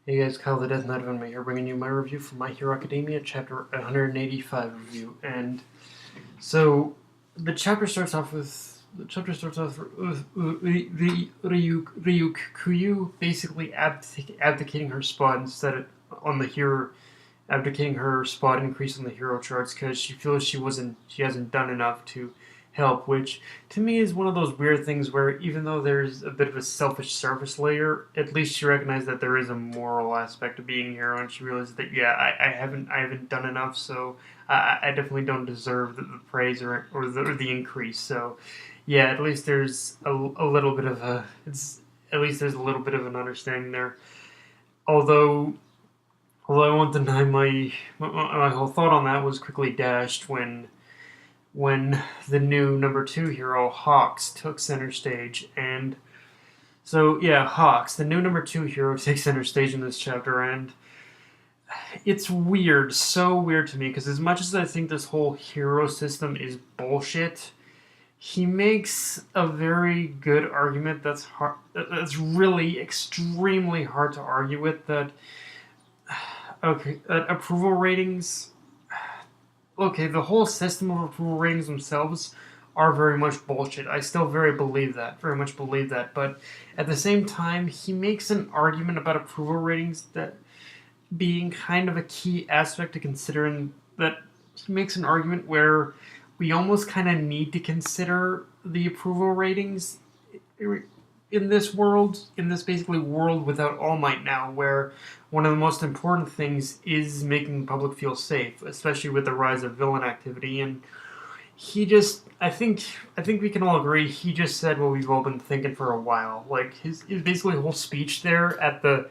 Hey guys, Kyle the Death Knight of Anime here, bringing you my review for My Hero Academia, chapter 185 review. And so the chapter starts off with Ryuk Kuyu basically abdicating her spot instead on the hero, abdicating her spot increase on the hero charts because she feels she hasn't done enough to help, which to me is one of those weird things where even though there's a bit of a selfish surface layer, at least she recognizes that there is a moral aspect of being a hero, and she realizes that I haven't done enough, so I definitely don't deserve the praise or the increase. So yeah, at least there's a little bit of a at least there's a little bit of an understanding there. Although I won't deny my whole thought on that was quickly dashed when the new number 2 hero, Hawks, took center stage. And so, yeah, Hawks, the new number 2 hero, takes center stage in this chapter, and it's weird, so weird to me, because as much as I think this whole hero system is bullshit, he makes a very good argument that's really extremely hard to argue with, that, okay, approval ratings, okay, the whole system of approval ratings themselves are very much bullshit. I still very much believe that. But at the same time, he makes an argument about approval ratings that being kind of a key aspect to consider, and that he makes an argument where we almost kind of need to consider the approval ratings in this world, in this basically world without All Might now, where one of the most important things is making the public feel safe, especially with the rise of villain activity. And he just, I think we can all agree, he just said what we've all been thinking for a while. Like his basically whole speech there at the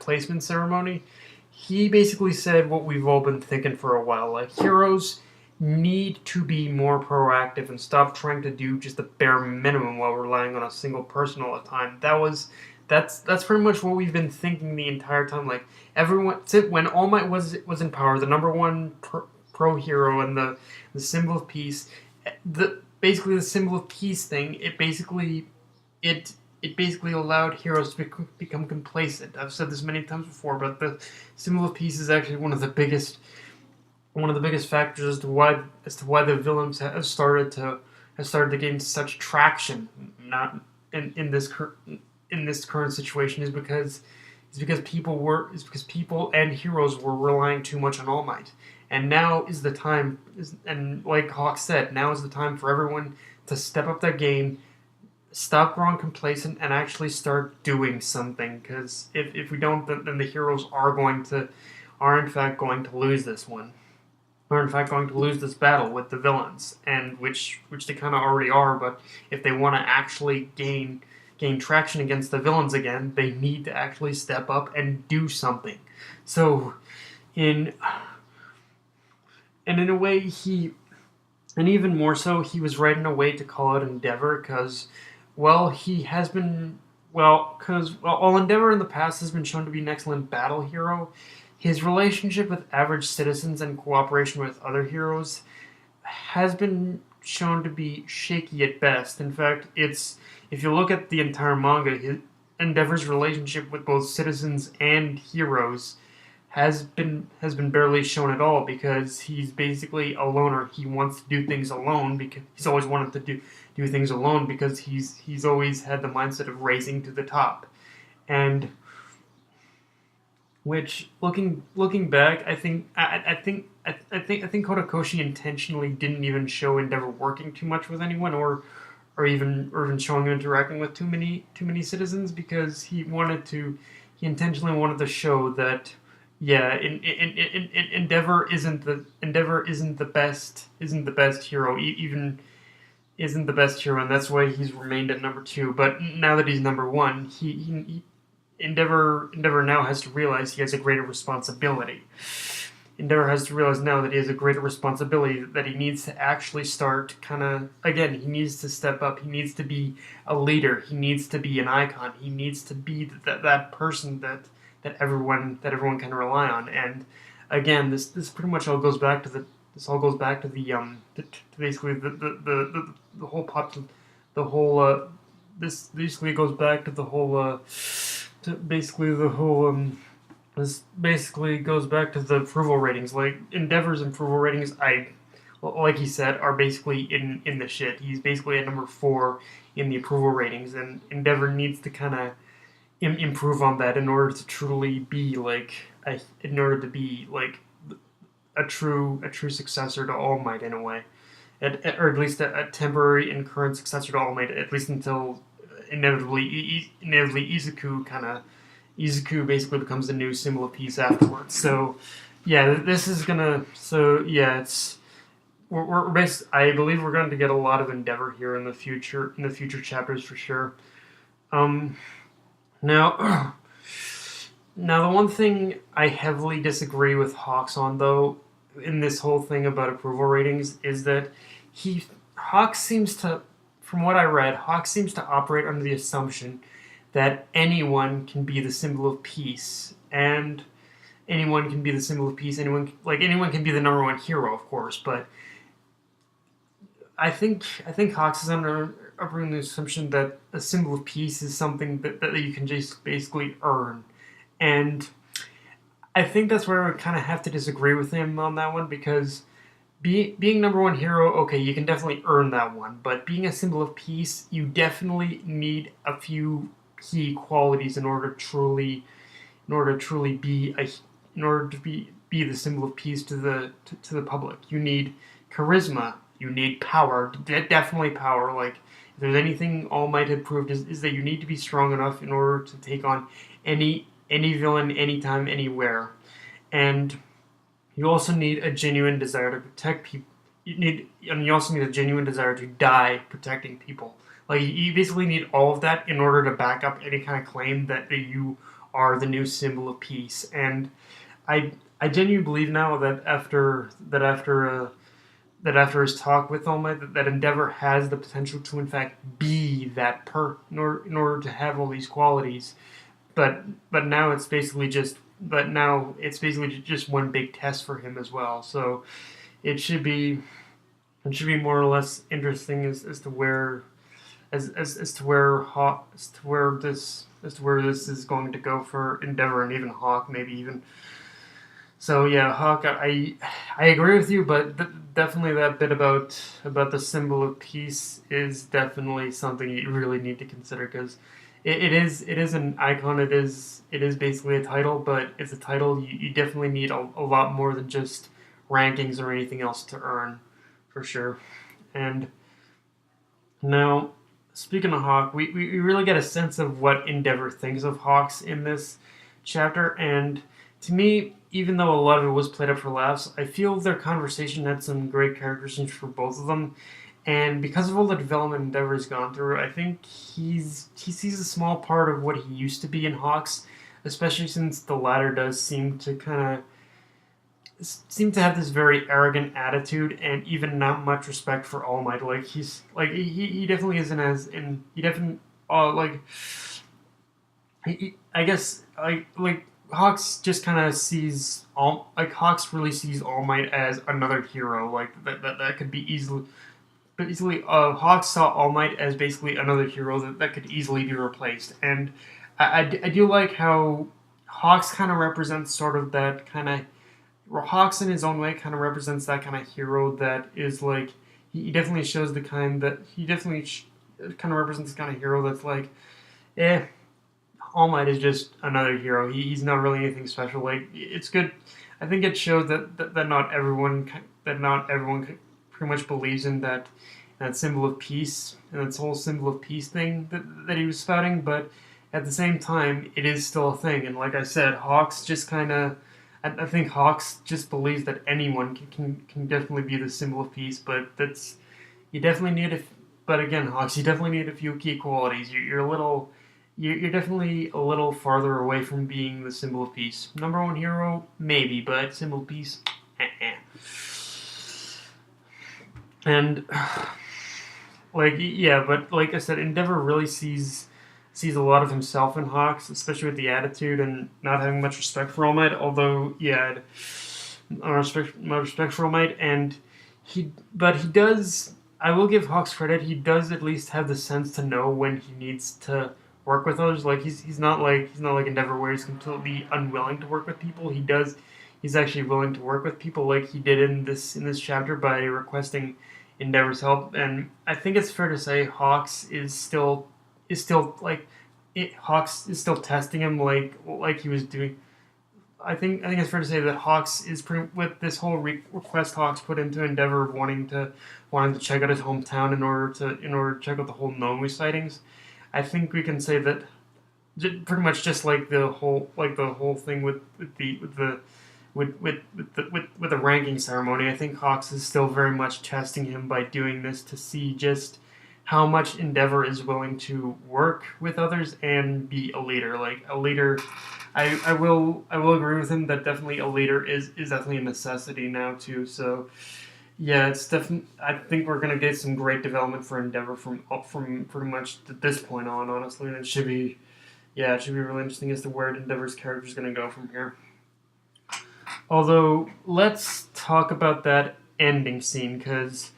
placement ceremony, he basically said what we've all been thinking for a while. Like, heroes need to be more proactive and stop trying to do just the bare minimum while relying on a single person all the time. That's pretty much what we've been thinking the entire time. Like, everyone, when All Might was in power, the number one pro hero and the symbol of peace, basically the symbol of peace thing, it basically allowed heroes to become complacent. I've said this many times before, but the symbol of peace is actually one of the biggest factors as to why the villains have started to gain such traction. Not in this current situation is because people and heroes were relying too much on All Might. And now is the time, and like Hawk said, now is the time for everyone to step up their game, stop growing complacent, and actually start doing something. Because if we don't, then the heroes are in fact going to lose this one. Are in fact going to lose this battle with the villains, and which they kind of already are. But if they want to actually gain traction against the villains again, they need to actually step up and do something. So, in a way, and even more so, he was right in a way to call it Endeavour, because, well, while Endeavour in the past has been shown to be an excellent battle hero, his relationship with average citizens and cooperation with other heroes has been shown to be shaky at best. In fact, if you look at the entire manga, Endeavor's relationship with both citizens and heroes has been barely shown at all, because he's basically a loner. He wants to do things alone because he's always wanted to do things alone, because he's always had the mindset of raising to the top. And which, looking back, I think Horikoshi intentionally didn't even show Endeavour working too much with anyone, or even showing him interacting with too many citizens, because he intentionally wanted to show that, yeah, Endeavour isn't the best hero, even isn't the best hero, and that's why he's remained at number 2. But now that he's number 1, Endeavour now has to realize he has a greater responsibility. Endeavour has to realize now that he has a greater responsibility, that he needs to actually start he needs to step up. He needs to be a leader. He needs to be an icon. He needs to be that person that everyone can rely on. And again, this pretty much all goes back to basically the whole this basically goes back to the whole basically the whole this basically goes back to the approval ratings. Like Endeavor's approval ratings, like he said, are basically in the shit. He's basically at number 4 in the approval ratings, and Endeavor needs to kind of improve on that in order to truly be like in order to be like a true successor to All Might in a way, or at least a temporary and current successor to All Might, at least until inevitably Izuku basically becomes the new symbol of peace afterwards. So yeah, this is gonna. So yeah, it's I believe we're going to get a lot of Endeavor here in the future chapters for sure. Um, now, now the one thing I heavily disagree with Hawks on though in this whole thing about approval ratings is that Hawks seems to, from what I read, Hawks seems to operate under the assumption that anyone can be the symbol of peace, and anyone can be the symbol of peace. Anyone can be the number one hero, of course, but I think Hawks is under the assumption that a symbol of peace is something that you can just basically earn, and I think that's where I would kind of have to disagree with him on that one, because being number one hero, okay, you can definitely earn that one, but being a symbol of peace, you definitely need a few key qualities in order to truly be the symbol of peace to the public. You need charisma. You need power. Definitely power. Like, if there's anything All Might had proved is that you need to be strong enough in order to take on any villain, anytime, anywhere. And you also need a genuine desire to protect people. You also need a genuine desire to die protecting people. Like, you basically need all of that in order to back up any kind of claim that you are the new symbol of peace. And I genuinely believe now that after his talk with All Might, that Endeavor has the potential to in fact be that in order to have all these qualities. But now it's basically just one big test for him as well. So it should be more or less interesting as to where this is going to go for Endeavor, and even Hawk, maybe even. So yeah, Hawk, I agree with you, but definitely that bit about the symbol of peace is definitely something you really need to consider, because it is an icon. It is basically a title, but it's a title you definitely need a lot more than just rankings or anything else to earn, for sure. And now, speaking of Hawk, we really get a sense of what Endeavor thinks of Hawks in this chapter, and to me, even though a lot of it was played up for laughs, I feel their conversation had some great characterizations for both of them. And because of all the development Endeavor has gone through, I think he sees a small part of what he used to be in Hawks, especially since the latter does seem to have this very arrogant attitude and even not much respect for All Might. Like, he definitely isn't as in he definitely I guess Hawks just kind of sees Hawks really sees All Might as another hero, like that could be easily. But easily, Hawks saw All Might as basically another hero that could easily be replaced, and I do like how Hawks kind of represents sort of that kind of. Hawks in his own way kind of represents that kind of hero that is like he definitely shows the kind that he definitely kind of represents the kind of hero that's like, All Might is just another hero. He's not really anything special. Like, it's good. I think it shows that not everyone pretty much believes in that symbol of peace and that whole symbol of peace thing that he was spouting. But at the same time, it is still a thing. And like I said, Hawks just kind of. I think Hawks just believes that anyone can definitely be the symbol of peace, but you definitely need but again, Hawks, you definitely need a few key qualities. You're definitely a little farther away from being the symbol of peace. Number one hero, maybe, but symbol of peace, And but like I said, Endeavor really sees a lot of himself in Hawks, especially with the attitude and not having much respect for All Might. Although, my respect for All Might, and he does. I will give Hawks credit. He does at least have the sense to know when he needs to work with others. Like he's not like Endeavour where he's completely unwilling to work with people. He's actually willing to work with people, like he did in this chapter by requesting Endeavor's help. And I think it's fair to say Hawks is still like Hawks is still testing him like he was doing. I think it's fair to say that Hawks is pretty with this whole request Hawks put into Endeavour wanting to check out his hometown in order to check out the whole Nomu sightings. I think we can say that pretty much just like the whole thing with the ranking ceremony. I think Hawks is still very much testing him by doing this to see just how much Endeavour is willing to work with others and be a leader. Like a leader, I will agree with him that definitely a leader is definitely a necessity now too. So yeah, it's definitely. I think we're gonna get some great development for Endeavour from pretty much this point on, honestly, and it should be really interesting as to where Endeavour's character is gonna go from here. Although, let's talk about that ending scene, because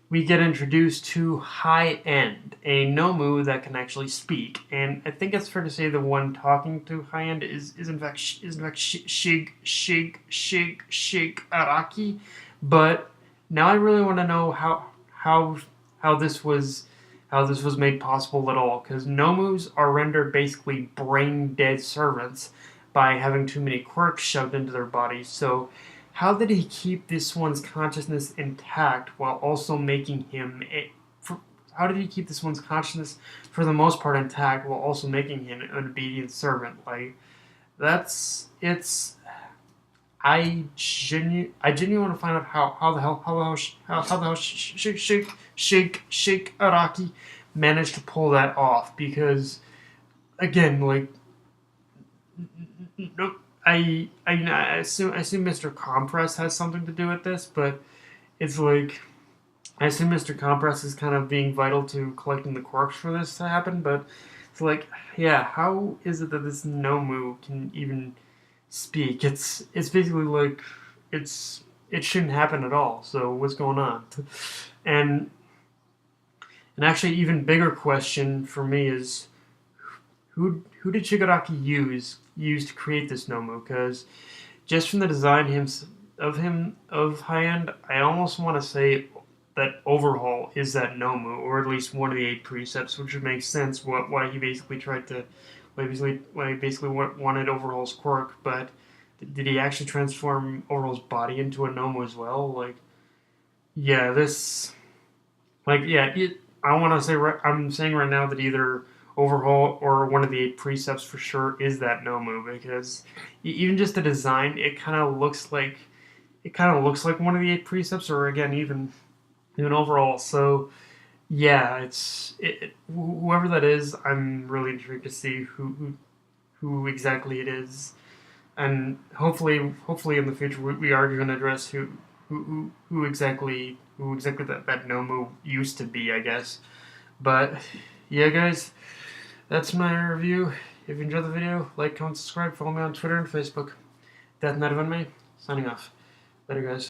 we get introduced to High End, a Nomu that can actually speak, and I think it's fair to say the one talking to High End is in fact Shig Araki, but now I really want to know how this was made possible at all, because Nomus are rendered basically brain dead servants by having too many quirks shoved into their bodies. So how did he keep this one's consciousness intact while also making him how did he keep this one's consciousness for the most part intact while also making him an obedient servant? Like I genuinely want to find out how the hell Sheik Araki managed to pull that off, because again, like, no, I assume Mr. Compress has something to do with this, but it's like I assume Mr. Compress is kind of being vital to collecting the quirks for this to happen. But it's like, yeah, how is it that this Nomu can even speak? It's basically like it shouldn't happen at all. So what's going on? And actually, even bigger question for me is who did Shigaraki use to create this Nomu? Because just from the design of High End, I almost want to say that Overhaul is that Nomu, or at least one of the 8 precepts, which would make sense. Why he basically wanted Overhaul's quirk, but did he actually transform Overhaul's body into a Nomu as well? Like, yeah, I want to say I'm saying right now that either Overhaul or one of the 8 precepts for sure is that Nomu, because even just the design, it kind of looks like one of the 8 precepts, or again even Overhaul. So yeah, whoever that is, I'm really intrigued to see who exactly it is, and hopefully in the future we are going to address who exactly that Nomu used to be, I guess. But yeah, guys, that's my review. If you enjoyed the video, like, comment, subscribe, follow me on Twitter and Facebook. Death Night of Anime, signing off. Later, guys.